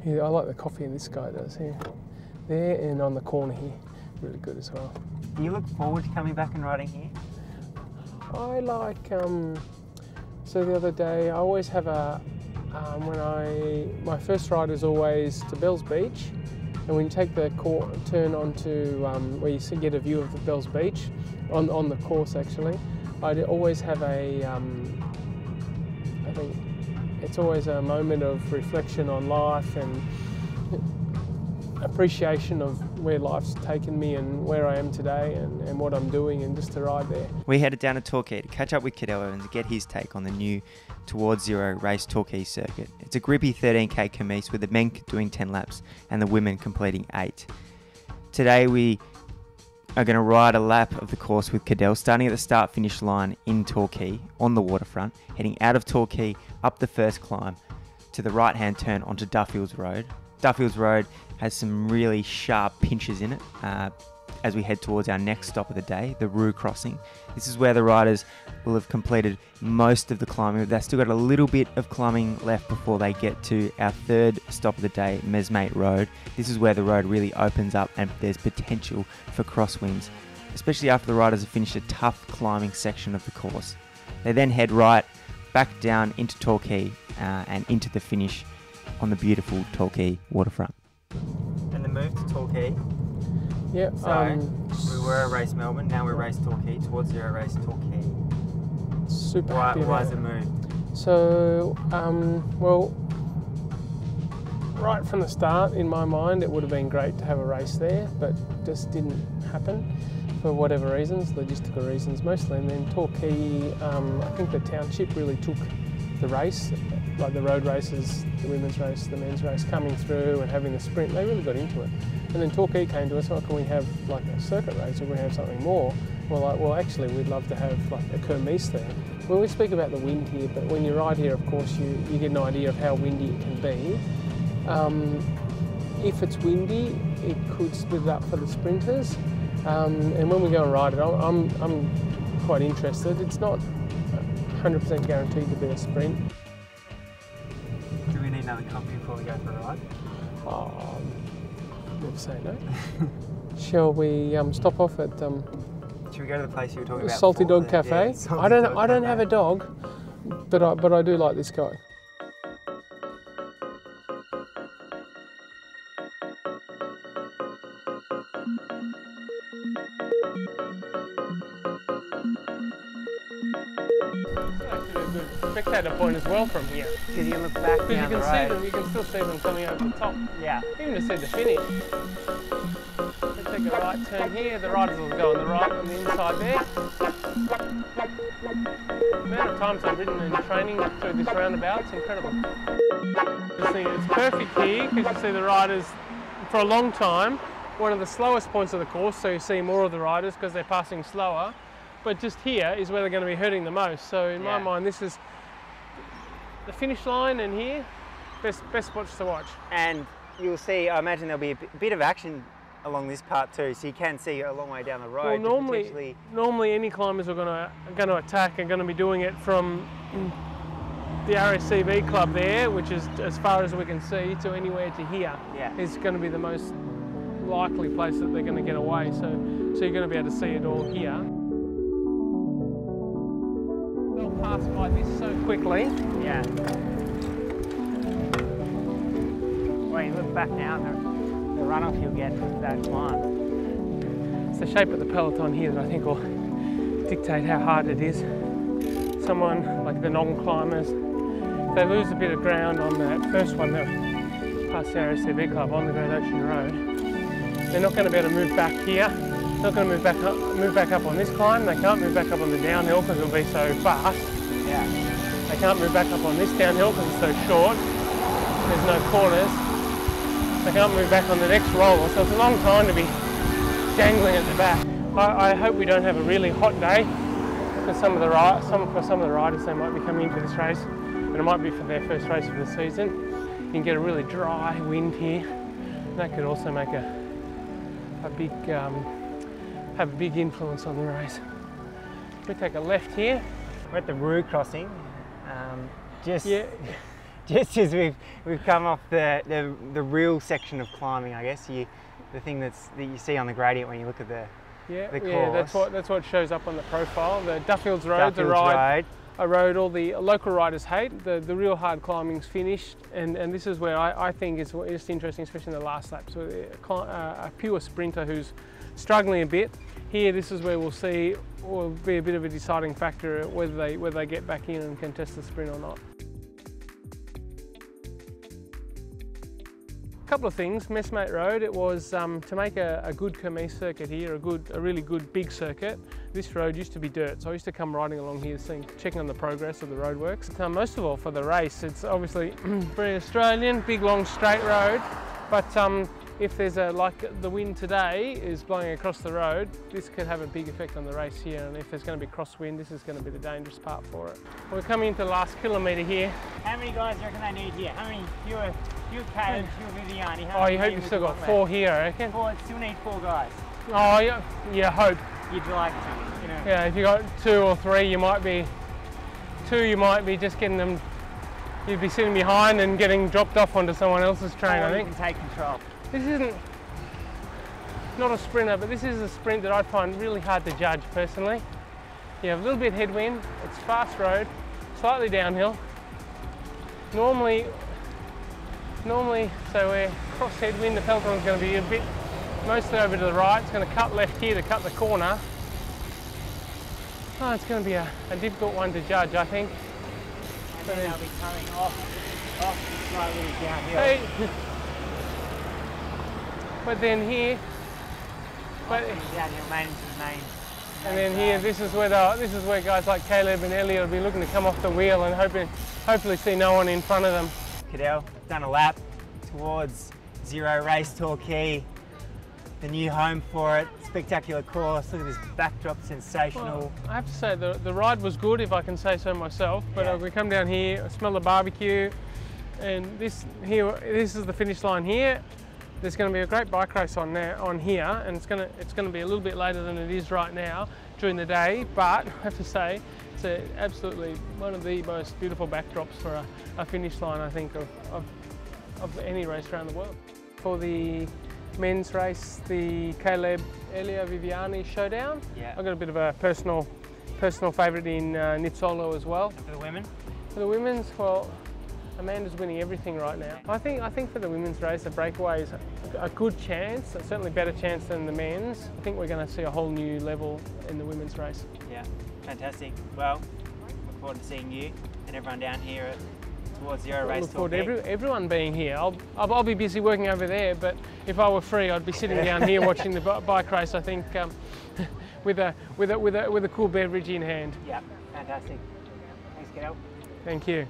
Yeah, I like the coffee this guy does here. There and on the corner here, really good as well. Do you look forward to coming back and riding here? I like, so the other day I always have a, my first ride is always to Bells Beach, and when you take the turn onto where you get a view of the Bells Beach, on the course actually, I always have a, I think it's always a moment of reflection on life and appreciation of where life's taken me and where I am today and what I'm doing, and just to ride there. We headed down to Torquay to catch up with Cadel Evans and get his take on the new Towards Zero Race Torquay circuit. It's a grippy 13k Kermeese with the men doing 10 laps and the women completing 8. Today we are going to ride a lap of the course with Cadel, starting at the start-finish line in Torquay on the waterfront, heading out of Torquay up the first climb to the right-hand turn onto Duffields Road. Duffields Road has some really sharp pinches in it as we head towards our next stop of the day, the Roo crossing. This is where the riders will have completed most of the climbing. They've still got a little bit of climbing left before they get to our third stop of the day, Messmate Road. This is where the road really opens up and there's potential for crosswinds, especially after the riders have finished a tough climbing section of the course. They then head right back down into Torquay and into the finish on the beautiful Torquay waterfront. And the move to Torquay. Yeah. So we were at Race Melbourne, now we're Race Torquay, Towards Zero Race Torquay. Super happy Why about is it moved? So, well, right from the start, in my mind, it would have been great to have a race there, but just didn't happen for whatever reasons, logistical reasons mostly. And then Torquay, I think the township really took the race, like the road races, the women's race, the men's race, coming through and having the sprint. They really got into it. And then Torquay came to us, well, can we have like a circuit race, or can we have something more? We're like, well, actually, we'd love to have like a Kermeese there. Well, we speak about the wind here, but when you ride here, of course, you get an idea of how windy it can be. If it's windy, it could split it up for the sprinters. And when we go and ride it, I'm quite interested. It's not 100% guaranteed to be a sprint. Do we need another coffee before we go for a ride? Never say no. Shall we stop off at Should we go to the place you were talking about? Salty before? Dog Cafe? Yeah, Salty I Dog don't Cafe. have a dog, but I do like this guy. Spectator point as well from here. Because you can look back Because you down can the see road. them, you can still see them coming over the top. Yeah. Even to see the finish. We take a right turn here, the riders will go on the right on the inside there. The amount of times I've ridden in training through this roundabout, it's incredible. It's perfect here because you see the riders for a long time. One of the slowest points of the course, so you see more of the riders because they're passing slower. But just here is where they're going to be hurting the most. So in my mind, this is the finish line, and here, best spots to watch. And you'll see, I imagine there'll be a bit of action along this part too, so you can see a long way down the road. Well, normally any climbers are going to attack are going to be doing it from the RACV club there, which is as far as we can see, to anywhere to here. Yeah. Is going to be the most likely place that they're going to get away. So you're going to be able to see it all here. They'll pass by this so quickly. Yeah. Well, you look back now, the runoff you'll get with that climb. It's the shape of the peloton here that I think will dictate how hard it is. Someone like the non-climbers, if they lose a bit of ground on that first one that past the RACV club on the Great Ocean Road, they're not going to be able to move back here. They're not going to move back up on this climb. They can't move back up on the downhill because it'll be so fast. Yeah. They can't move back up on this downhill because it's so short. There's no corners. They can't move back on the next roller, so it's a long time to be dangling at the back. I hope we don't have a really hot day, because for some of the riders, they might be coming into this race, and it might be for their first race of the season. You can get a really dry wind here. That could also make have a big influence on the race. We take a left here. We're at the Roo crossing. just as we've come off the real section of climbing, I guess, the thing that you see on the gradient when you look at the course. Yeah, that's what shows up on the profile. The Duffields Road, a road all the local riders hate. The real hard climbing's finished, and this is where I think it's just interesting, especially in the last lap. So a pure sprinter who's struggling a bit. Here, this is where we'll see, will be a bit of a deciding factor whether they get back in and contest the sprint or not. A couple of things. Messmate Road, it was to make a good Kermeese circuit here, a really good big circuit. This road used to be dirt, so I used to come riding along here, checking on the progress of the roadworks. Most of all for the race, it's obviously very Australian, big long straight road, but if there's like the wind today is blowing across the road, this could have a big effect on the race here, and if there's going to be crosswind, this is going to be the dangerous part for it. We're coming into the last kilometre here. How many guys do you reckon they need here? How many few Cadel, few Viviani? Oh, you hope you've still got 4 here, I reckon? Still need 4 guys. Oh, yeah, hope. You'd like to, you know. Yeah, if you got 2 or 3, you might be just getting them, you'd be sitting behind and getting dropped off onto someone else's train, I think. You can take control. This isn't, not a sprinter, but this is a sprint that I find really hard to judge personally. You have a little bit headwind, it's fast road, slightly downhill. Normally, so we're cross headwind, the peloton's going to be a bit, mostly over to the right. It's going to cut left here to cut the corner. Oh, it's going to be a difficult one to judge, I think. And then they'll be coming off the slightly downhill. Hey. But then here, and then here, this is where guys like Caleb and Elliot will be looking to come off the wheel and hopefully see no one in front of them. Cadel, done a lap towards Zero Race Torquay, the new home for it. Spectacular course. Look at this backdrop, sensational. Well, I have to say the ride was good, if I can say so myself. But we come down here, I smell the barbecue, and this is the finish line here. There's going to be a great bike race on here, and it's going to be a little bit later than it is right now during the day. But I have to say, it's absolutely one of the most beautiful backdrops for a finish line, I think, of any race around the world. For the men's race, the Caleb Elliot Viviani showdown. Yeah. I've got a bit of a personal favourite in Nizzolo as well. And for the women? For the women's, well, Amanda's winning everything right now. I think for the women's race, the breakaway is a good chance, a certainly better chance than the men's. I think we're going to see a whole new level in the women's race. Yeah, fantastic. Well, look forward to seeing you and everyone down here towards Zero Race Look forward to everyone being here. I'll be busy working over there, but if I were free, I'd be sitting down here watching the bike race. I think with a cool beverage in hand. Yeah, fantastic. Thanks, Cadel. Thank you.